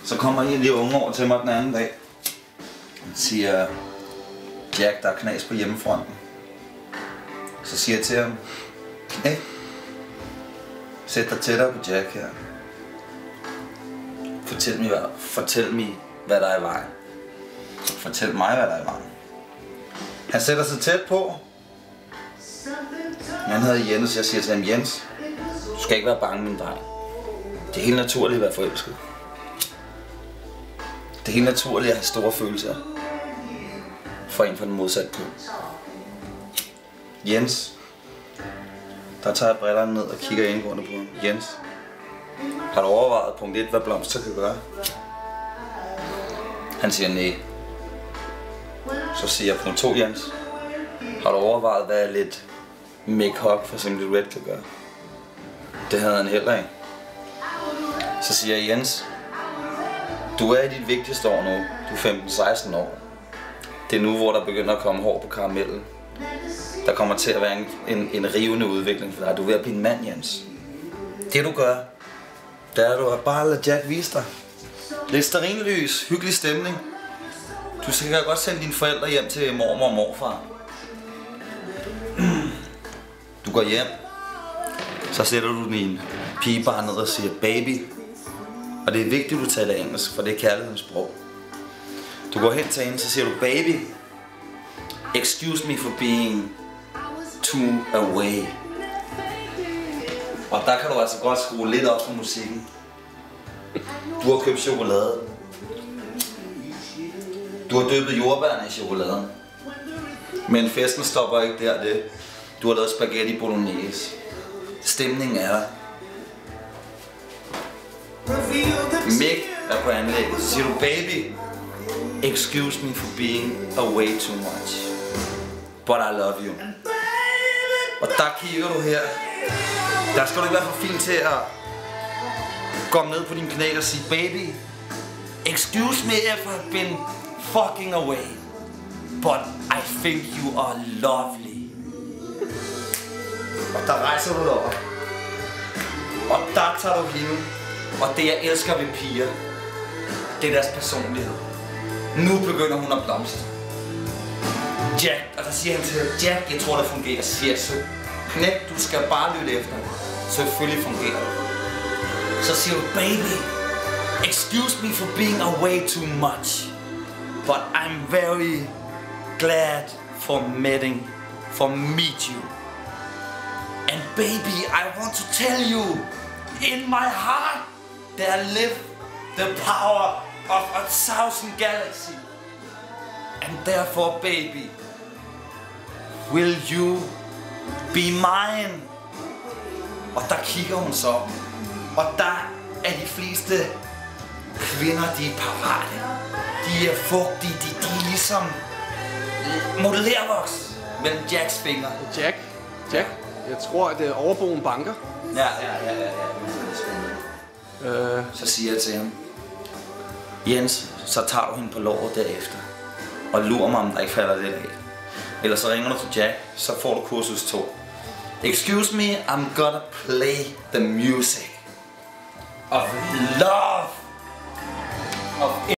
Så kommer en af de unge over til mig den anden dag. Han siger, Jack, der er knas på hjemmefronten. Så siger jeg til ham, hey, sæt dig tættere på Jack her. Fortæl mig, hvad der er i vejen. Fortæl mig, hvad der er i vejen. Han sætter sig tæt på. Han hedder Jens, jeg siger til ham, Jens, du skal ikke være bange, min dreng. Det er helt naturligt at være forelsket. Det er helt naturligt at have store følelser for en fra den modsatte køn. Jens, der tager jeg brillerne ned og kigger indgående på ham. Jens, har du overvejet punkt 1, hvad blomster kan gøre? Han siger nej. Så siger jeg punkt 2, Jens, har du overvejet, hvad lidt make-up for Simply Red kan gøre? Det havde han heller ikke. Så siger jeg, Jens, du er i dit vigtigste år nu. Du er 15-16 år. Det er nu, hvor der begynder at komme hår på karamellen. Der kommer til at være en rivende udvikling for dig. Du er ved at blive en mand, Jens. Det du gør, det er at du bare lade Jack vise dig. Lidt stearinlys, hyggelig stemning. Du skal godt sende dine forældre hjem til mormor og morfar. Du går hjem. Så sætter du din pigebarn ned og siger baby. Og det er vigtigt, at du taler engelsk, for det er kærlighedens sprog. Du går hen til hende, så siger du baby. Excuse me for being too away. Og der kan du altså godt skrue lidt op for musikken. Du har købt chokolade. Du har dyppet jordbærne i chokoladen. Men festen stopper ikke der. Du har lavet spaghetti bolognese. Stemningen er der. Mick er på anlægget. Så siger du baby. Excuse me for being away too much. But I love you. Og der kigger du her. Der skal du ikke være for fin til at komme ned på din knæ og sige baby. Excuse me if I've been fucking away. But I think you are lovely. Og der rejser du dig op. Og der tager du hende. Og det jeg elsker ved piger, det er deres personlighed. Nu begynder hun at blomstre. Jack, og der siger han til Jack, jeg tror det fungerer. Så siger jeg, så knæk, du skal bare lytte efter. Selvfølgelig fungerer det. Så siger du, baby, excuse me for being away too much. But I'm very glad for meet you. And baby, I want to tell you, in my heart, there live the power of 1,000 galaxies. And therefore, baby, will you be mine? Og der kigger hun så. Og der er de fleste kvinder, de er parate. De er fugtige, de er ligesom modellervoks mellem Jacks fingre. Jack, jeg tror, at overboen banker. Ja. Så siger jeg til ham, Jens, så tager du hende på låret derefter. Og lurer mig, om der ikke falder lidt af. Eller så ringer du til Jack, så får du kursus 2. Excuse me, I'm gonna play the music of love. Of